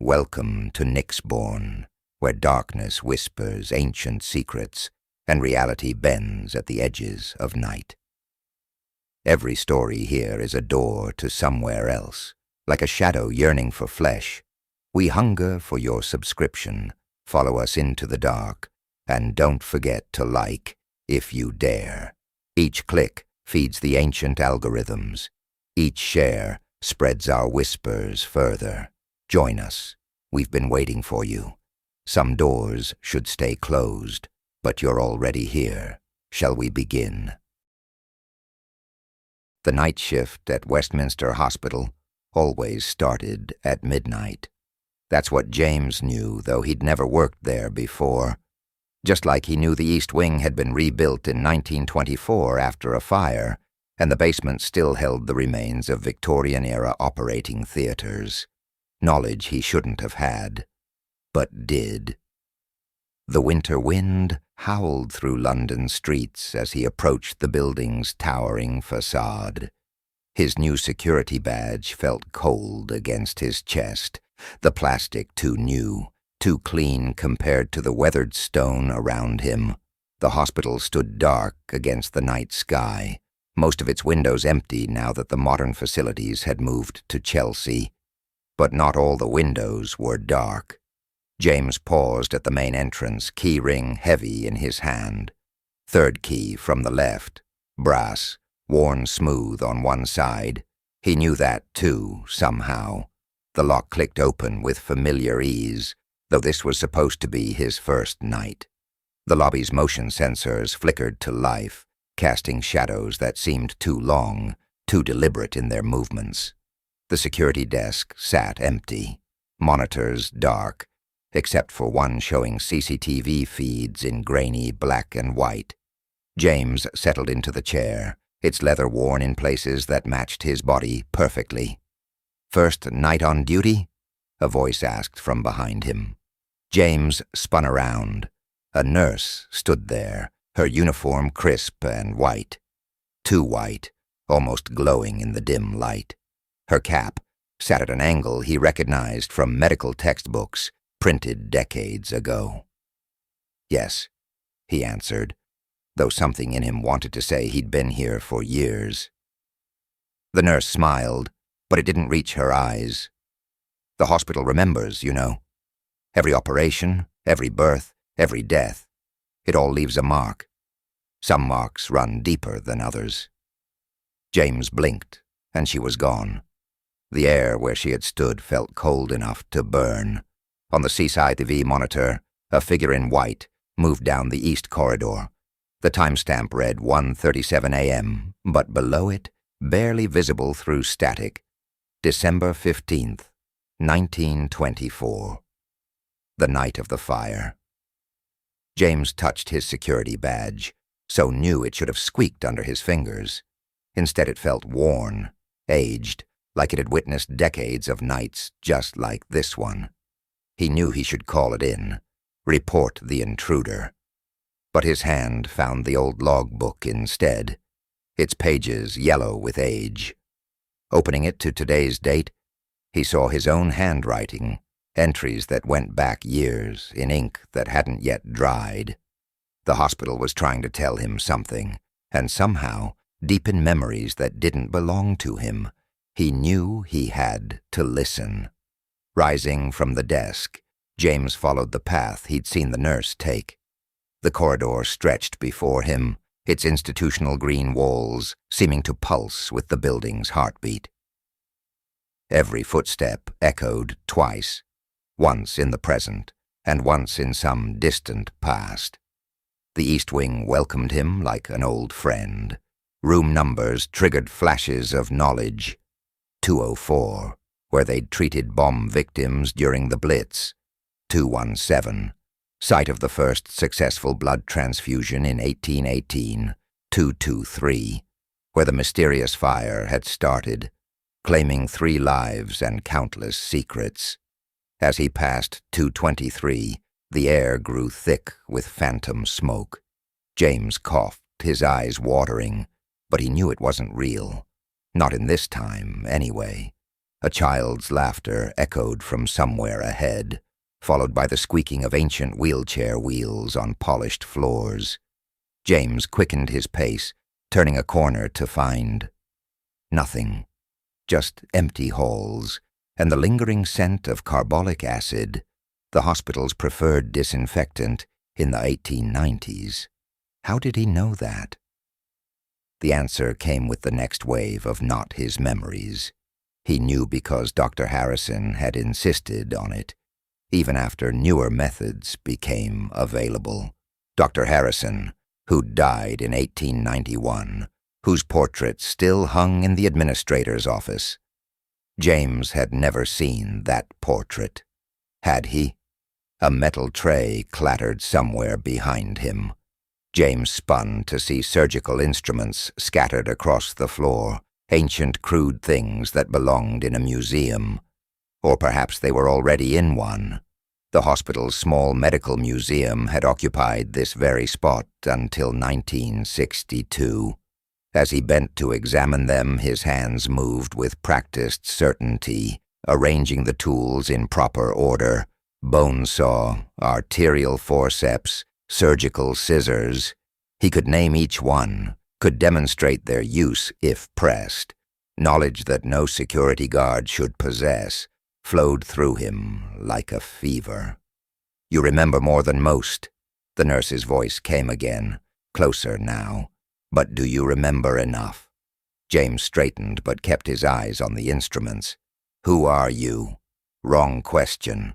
Welcome to Nyxbourne, where darkness whispers ancient secrets and reality bends at the edges of night. Every story here is a door to somewhere else, like a shadow yearning for flesh. We hunger for your subscription. Follow us into the dark, and don't forget to like, if you dare. Each click feeds the ancient algorithms. Each share spreads our whispers further. Join us. We've been waiting for you. Some doors should stay closed, but you're already here. Shall we begin? The night shift at Westminster Hospital always started at midnight. That's what James knew, though he'd never worked there before. Just like he knew the East Wing had been rebuilt in 1924 after a fire, and the basement still held the remains of Victorian-era operating theaters. Knowledge he shouldn't have had, but did. The winter wind howled through London streets as he approached the building's towering facade. His new security badge felt cold against his chest, the plastic too new, too clean compared to the weathered stone around him. The hospital stood dark against the night sky, most of its windows empty now that the modern facilities had moved to Chelsea. But not all the windows were dark. James paused at the main entrance, key ring heavy in his hand. Third key from the left, brass, worn smooth on one side. He knew that, too, somehow. The lock clicked open with familiar ease, though this was supposed to be his first night. The lobby's motion sensors flickered to life, casting shadows that seemed too long, too deliberate in their movements. The security desk sat empty, monitors dark, except for one showing CCTV feeds in grainy black and white. James settled into the chair, its leather worn in places that matched his body perfectly. "First night on duty?" a voice asked from behind him. James spun around. A nurse stood there, her uniform crisp and white. Too white, almost glowing in the dim light. Her cap sat at an angle he recognized from medical textbooks printed decades ago. "Yes," he answered, though something in him wanted to say he'd been here for years. The nurse smiled, but it didn't reach her eyes. "The hospital remembers, you know. Every operation, every birth, every death. It all leaves a mark. Some marks run deeper than others." James blinked, and she was gone. The air where she had stood felt cold enough to burn. On the Seaside TV monitor, a figure in white moved down the east corridor. The timestamp read 1:37 a.m., but below it, barely visible through static, December 15th, 1924. The night of the fire. James touched his security badge, so new it should have squeaked under his fingers. Instead it felt worn, aged, like it had witnessed decades of nights just like this one. He knew he should call it in, report the intruder. But his hand found the old logbook instead, its pages yellow with age. Opening it to today's date, he saw his own handwriting, entries that went back years in ink that hadn't yet dried. The hospital was trying to tell him something, and somehow deepen memories that didn't belong to him. He knew he had to listen. Rising from the desk, James followed the path he'd seen the nurse take. The corridor stretched before him, its institutional green walls seeming to pulse with the building's heartbeat. Every footstep echoed twice, once in the present and once in some distant past. The East Wing welcomed him like an old friend. Room numbers triggered flashes of knowledge. 204, where they'd treated bomb victims during the Blitz. 217, site of the first successful blood transfusion in 1818. 223, where the mysterious fire had started, claiming 3 lives and countless secrets. As he passed 223, the air grew thick with phantom smoke. James coughed, his eyes watering, but he knew it wasn't real. Not in this time, anyway. A child's laughter echoed from somewhere ahead, followed by the squeaking of ancient wheelchair wheels on polished floors. James quickened his pace, turning a corner to find nothing, just empty halls, and the lingering scent of carbolic acid, the hospital's preferred disinfectant in the 1890s. How did he know that? The answer came with the next wave of not his memories. He knew because Dr. Harrison had insisted on it, even after newer methods became available. Dr. Harrison, who died in 1891, whose portrait still hung in the administrator's office. James had never seen that portrait. Had he? A metal tray clattered somewhere behind him. James spun to see surgical instruments scattered across the floor, ancient crude things that belonged in a museum. Or perhaps they were already in one. The hospital's small medical museum had occupied this very spot until 1962. As he bent to examine them, his hands moved with practiced certainty, arranging the tools in proper order: bone saw, arterial forceps, surgical scissors. He could name each one, could demonstrate their use if pressed. Knowledge that no security guard should possess flowed through him like a fever. "You remember more than most," the nurse's voice came again, closer now. "But do you remember enough?" James straightened but kept his eyes on the instruments. "Who are you?" Wrong question.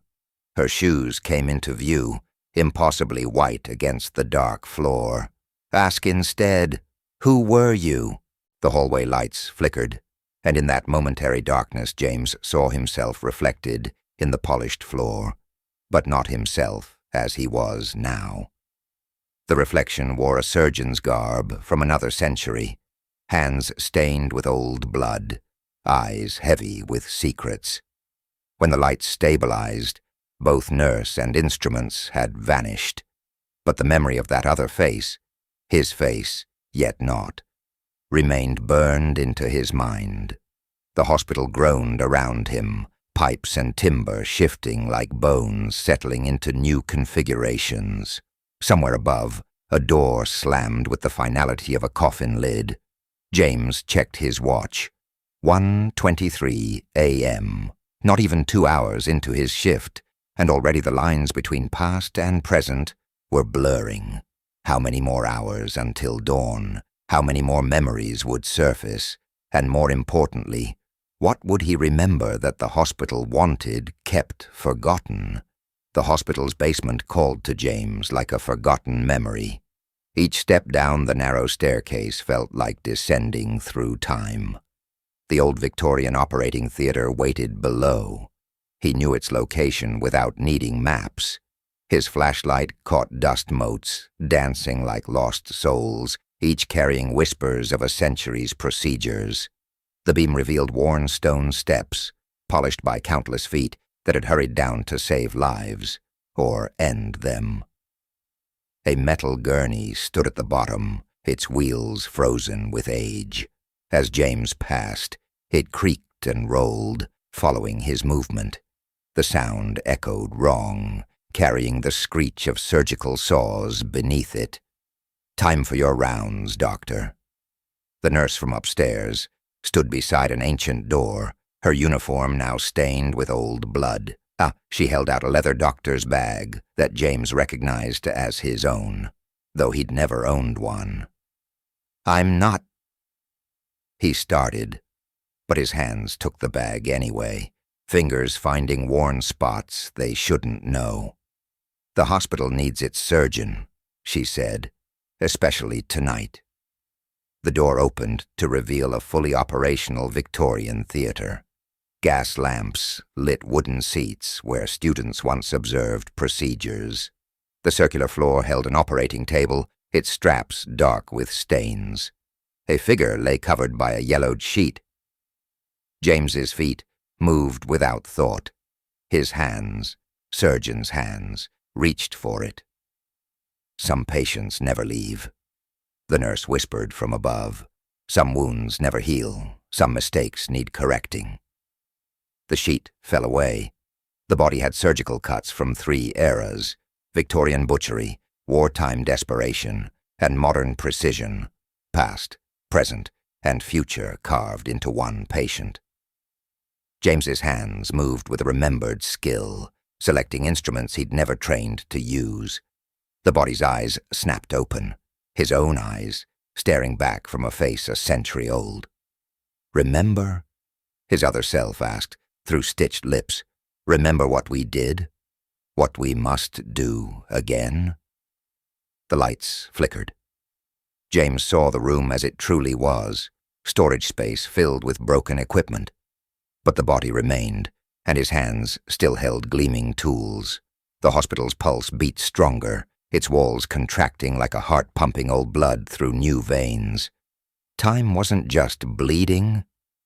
Her shoes came into view, impossibly white against the dark floor. "Ask instead, who were you?" The hallway lights flickered, and in that momentary darkness James saw himself reflected in the polished floor, but not himself as he was now. The reflection wore a surgeon's garb from another century, hands stained with old blood, eyes heavy with secrets. When the lights stabilized, both nurse and instruments had vanished, but the memory of that other face, his face, yet not, remained burned into his mind. The hospital groaned around him, pipes and timber shifting like bones settling into new configurations. Somewhere above, a door slammed with the finality of a coffin lid. James checked his watch. 1:23 a.m. Not even 2 hours into his shift, and already the lines between past and present were blurring. How many more hours until dawn? How many more memories would surface? And more importantly, what would he remember that the hospital wanted kept forgotten? The hospital's basement called to James like a forgotten memory. Each step down the narrow staircase felt like descending through time. The old Victorian operating theater waited below. He knew its location without needing maps. His flashlight caught dust motes, dancing like lost souls, each carrying whispers of a century's procedures. The beam revealed worn stone steps, polished by countless feet that had hurried down to save lives, or end them. A metal gurney stood at the bottom, its wheels frozen with age. As James passed, it creaked and rolled, following his movement. The sound echoed wrong, carrying the screech of surgical saws beneath it. "Time for your rounds, doctor." The nurse from upstairs stood beside an ancient door, her uniform now stained with old blood. She held out a leather doctor's bag that James recognized as his own, though he'd never owned one. "I'm not—" He started, but his hands took the bag anyway, fingers finding worn spots they shouldn't know. "The hospital needs its surgeon," she said, "especially tonight." The door opened to reveal a fully operational Victorian theater. Gas lamps lit wooden seats where students once observed procedures. The circular floor held an operating table, its straps dark with stains. A figure lay covered by a yellowed sheet. James's feet moved without thought. His hands, surgeon's hands, reached for it. "Some patients never leave," the nurse whispered from above. "Some wounds never heal. Some mistakes need correcting." The sheet fell away. The body had surgical cuts from 3 eras: Victorian butchery, wartime desperation, and modern precision, past, present, and future carved into one patient. James's hands moved with a remembered skill, selecting instruments he'd never trained to use. The body's eyes snapped open, his own eyes, staring back from a face a century old. "Remember?" his other self asked, through stitched lips. "Remember what we did? What we must do again?" The lights flickered. James saw the room as it truly was, storage space filled with broken equipment. But the body remained, and his hands still held gleaming tools. The hospital's pulse beat stronger, its walls contracting like a heart pumping old blood through new veins. Time wasn't just bleeding,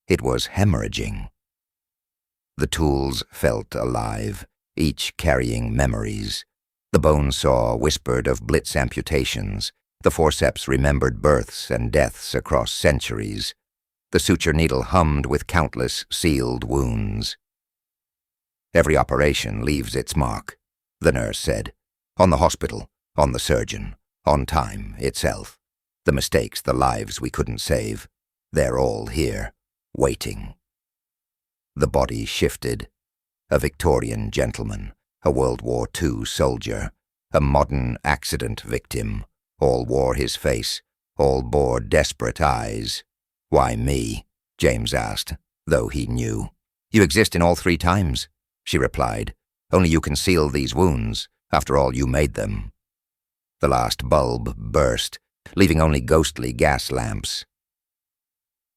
it was hemorrhaging. The tools felt alive, each carrying memories. The bone saw whispered of Blitz amputations. The forceps remembered births and deaths across centuries. The suture needle hummed with countless sealed wounds. "Every operation leaves its mark," the nurse said. "On the hospital, on the surgeon, on time itself. The mistakes, the lives we couldn't save. They're all here, waiting." The body shifted. A Victorian gentleman, a World War II soldier, a modern accident victim. All wore his face, all bore desperate eyes. "Why me?" James asked, though he knew. "You exist in all 3 times," she replied. "Only you can seal these wounds. After all, you made them." The last bulb burst, leaving only ghostly gas lamps.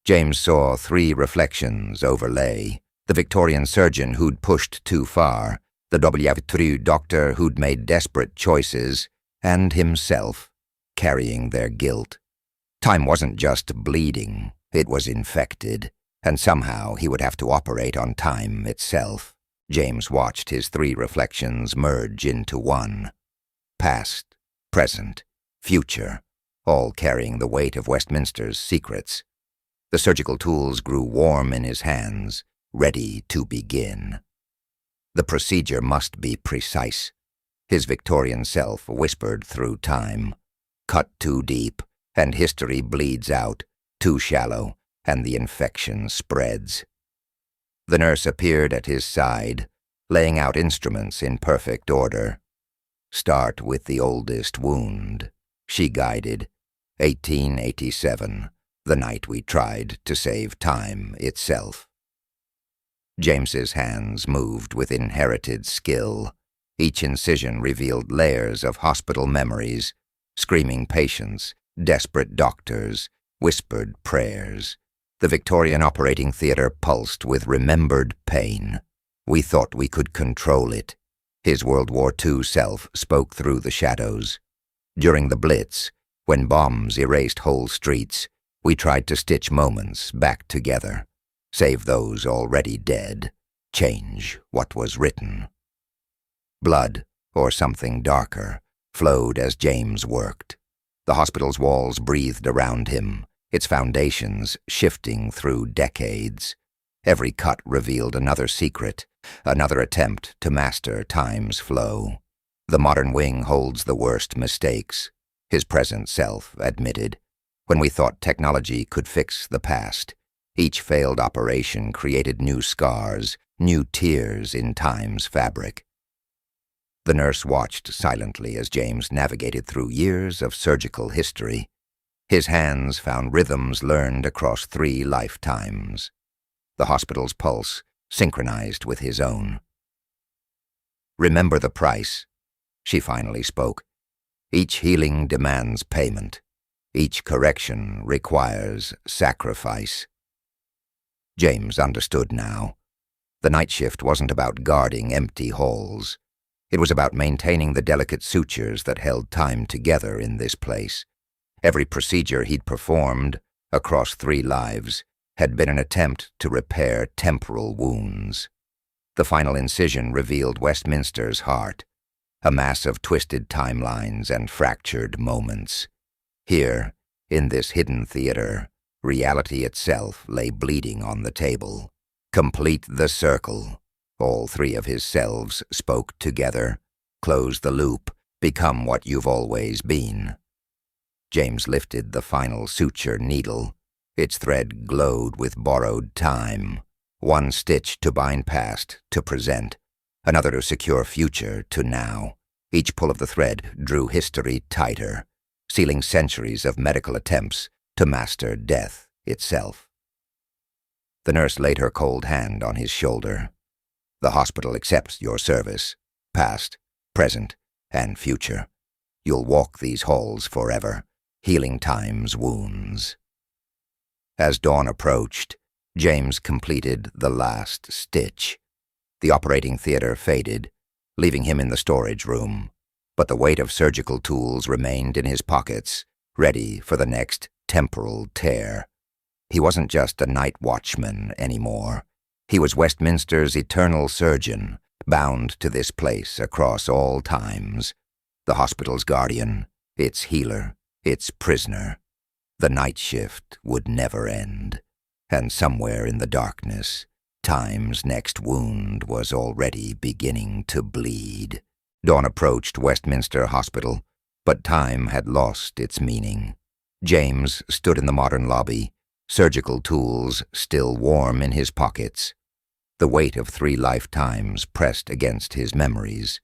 James saw 3 reflections overlay: the Victorian surgeon who'd pushed too far, the W.F. doctor who'd made desperate choices, and himself, carrying their guilt. Time wasn't just bleeding, it was infected, and somehow he would have to operate on time itself. James watched his 3 reflections merge into one. Past, present, future, all carrying the weight of Westminster's secrets. The surgical tools grew warm in his hands, ready to begin. The procedure must be precise, his Victorian self whispered through time. Cut too deep, and history bleeds out. Too shallow, and the infection spreads. The nurse appeared at his side, laying out instruments in perfect order. "Start with the oldest wound," she guided. 1887, the night we tried to save time itself. James's hands moved with inherited skill. Each incision revealed layers of hospital memories, screaming patients, desperate doctors, whispered prayers. The Victorian operating theatre pulsed with remembered pain. We thought we could control it. His World War II self spoke through the shadows. During the Blitz, when bombs erased whole streets, we tried to stitch moments back together. Save those already dead, change what was written. Blood, or something darker, flowed as James worked. The hospital's walls breathed around him, its foundations shifting through decades. Every cut revealed another secret, another attempt to master time's flow. The modern wing holds the worst mistakes, his present self admitted. When we thought technology could fix the past, each failed operation created new scars, new tears in time's fabric. The nurse watched silently as James navigated through years of surgical history. His hands found rhythms learned across 3 lifetimes. The hospital's pulse synchronized with his own. "Remember the price," she finally spoke. "Each healing demands payment. Each correction requires sacrifice." James understood now. The night shift wasn't about guarding empty halls. It was about maintaining the delicate sutures that held time together in this place. Every procedure he'd performed, across 3 lives, had been an attempt to repair temporal wounds. The final incision revealed Westminster's heart, a mass of twisted timelines and fractured moments. Here, in this hidden theater, reality itself lay bleeding on the table. Complete the circle. All three of his selves spoke together. Close the loop. Become what you've always been. James lifted the final suture needle. Its thread glowed with borrowed time. One stitch to bind past, to present. Another to secure future, to now. Each pull of the thread drew history tighter, sealing centuries of medical attempts to master death itself. The nurse laid her cold hand on his shoulder. The hospital accepts your service, past, present, and future. You'll walk these halls forever, healing time's wounds. As dawn approached, James completed the last stitch. The operating theater faded, leaving him in the storage room, but the weight of surgical tools remained in his pockets, ready for the next temporal tear. He wasn't just a night watchman anymore. He was Westminster's eternal surgeon, bound to this place across all times. The hospital's guardian, its healer, its prisoner. The night shift would never end, and somewhere in the darkness, time's next wound was already beginning to bleed. Dawn approached Westminster Hospital, but time had lost its meaning. James stood in the modern lobby, surgical tools still warm in his pockets. The weight of 3 lifetimes pressed against his memories.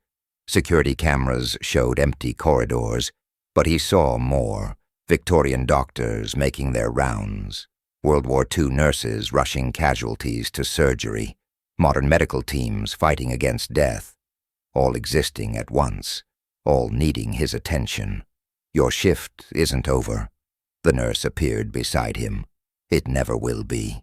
Security cameras showed empty corridors, but he saw more. Victorian doctors making their rounds. World War II nurses rushing casualties to surgery. Modern medical teams fighting against death. All existing at once. All needing his attention. Your shift isn't over. The nurse appeared beside him. It never will be.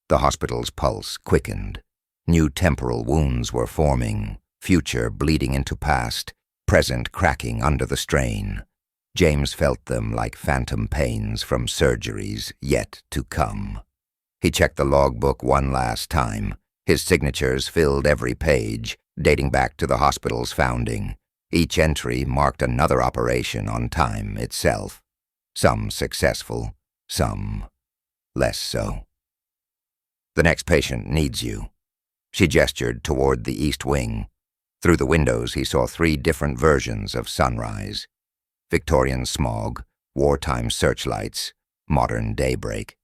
The hospital's pulse quickened. New temporal wounds were forming, future bleeding into past, present cracking under the strain. James felt them like phantom pains from surgeries yet to come. He checked the logbook one last time. His signatures filled every page, dating back to the hospital's founding. Each entry marked another operation on time itself. Some successful, some less so. The next patient needs you. She gestured toward the east wing. Through the windows he saw 3 different versions of sunrise. Victorian smog, wartime searchlights, modern daybreak.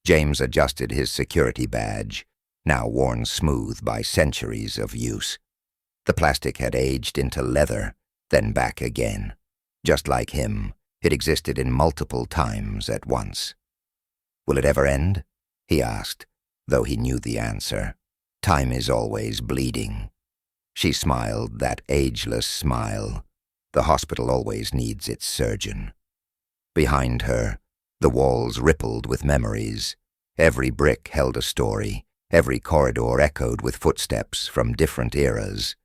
James adjusted his security badge, now worn smooth by centuries of use. The plastic had aged into leather, then back again. Just like him, it existed in multiple times at once. Will it ever end? He asked, though he knew the answer. Time is always bleeding. She smiled that ageless smile. The hospital always needs its surgeon. Behind her, the walls rippled with memories. Every brick held a story. Every corridor echoed with footsteps from different eras.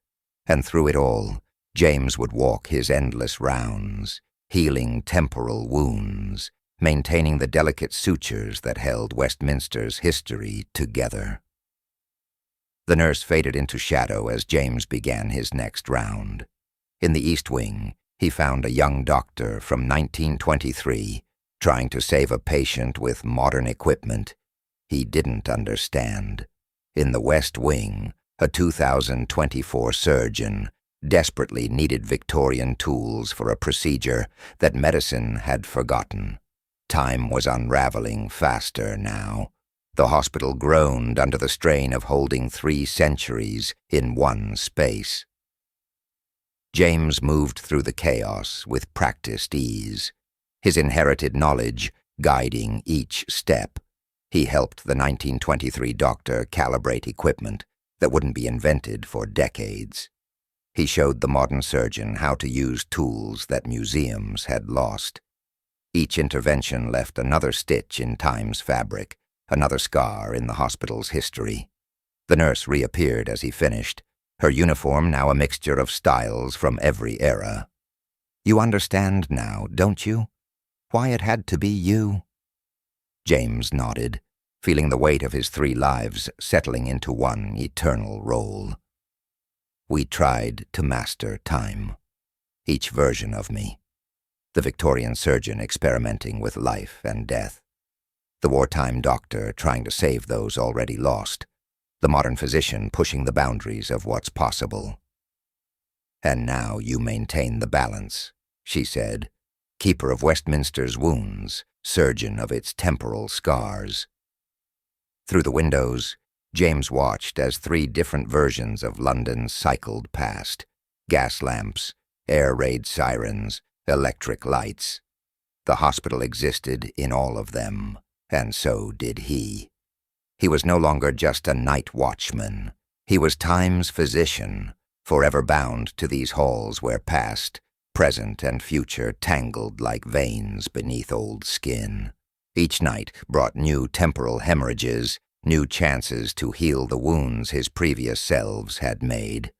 And through it all, James would walk his endless rounds, healing temporal wounds, maintaining the delicate sutures that held Westminster's history together. The nurse faded into shadow as James began his next round. In the East Wing, he found a young doctor from 1923 trying to save a patient with modern equipment he didn't understand. In the West Wing, a 2024 surgeon desperately needed Victorian tools for a procedure that medicine had forgotten. Time was unraveling faster now. The hospital groaned under the strain of holding 3 centuries in one space. James moved through the chaos with practiced ease, his inherited knowledge guiding each step. He helped the 1923 doctor calibrate equipment that wouldn't be invented for decades. He showed the modern surgeon how to use tools that museums had lost. Each intervention left another stitch in time's fabric, another scar in the hospital's history. The nurse reappeared as he finished, her uniform now a mixture of styles from every era. You understand now, don't you? Why it had to be you? James nodded, feeling the weight of his 3 lives settling into one eternal role. We tried to master time, each version of me. The Victorian surgeon experimenting with life and death. The wartime doctor trying to save those already lost. The modern physician pushing the boundaries of what's possible. "And now you maintain the balance," she said, keeper of Westminster's wounds, surgeon of its temporal scars. Through the windows, James watched as 3 different versions of London cycled past. Gas lamps, air raid sirens, electric lights. The hospital existed in all of them, and so did he. He was no longer just a night watchman. He was time's physician, forever bound to these halls where past, present, and future tangled like veins beneath old skin. Each night brought new temporal hemorrhages, new chances to heal the wounds his previous selves had made.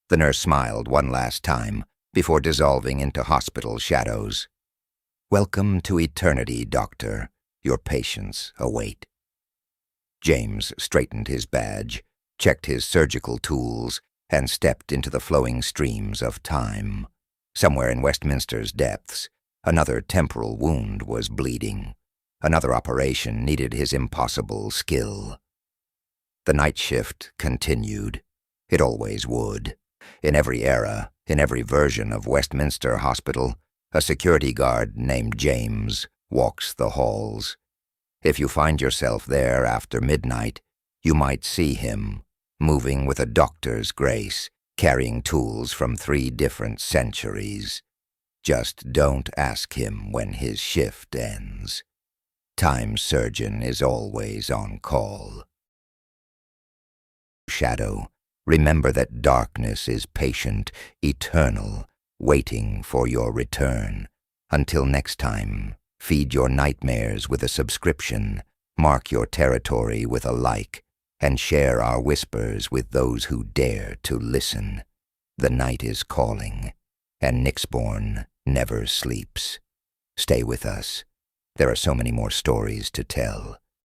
The nurse smiled one last time before dissolving into hospital shadows. "Welcome to eternity, doctor. Your patients await." James straightened his badge, checked his surgical tools, and stepped into the flowing streams of time. Somewhere in Westminster's depths, another temporal wound was bleeding. Another operation needed his impossible skill. The night shift continued. It always would. In every era, in every version of Westminster Hospital, a security guard named James walks the halls. If you find yourself there after midnight, you might see him, moving with a doctor's grace, carrying tools from 3 different centuries. Just don't ask him when his shift ends. Time's surgeon is always on call. Shadow, remember that darkness is patient, eternal, waiting for your return. Until next time, feed your nightmares with a subscription, mark your territory with a like, and share our whispers with those who dare to listen. The night is calling, and Nyxbourne never sleeps. Stay with us. There are so many more stories to tell.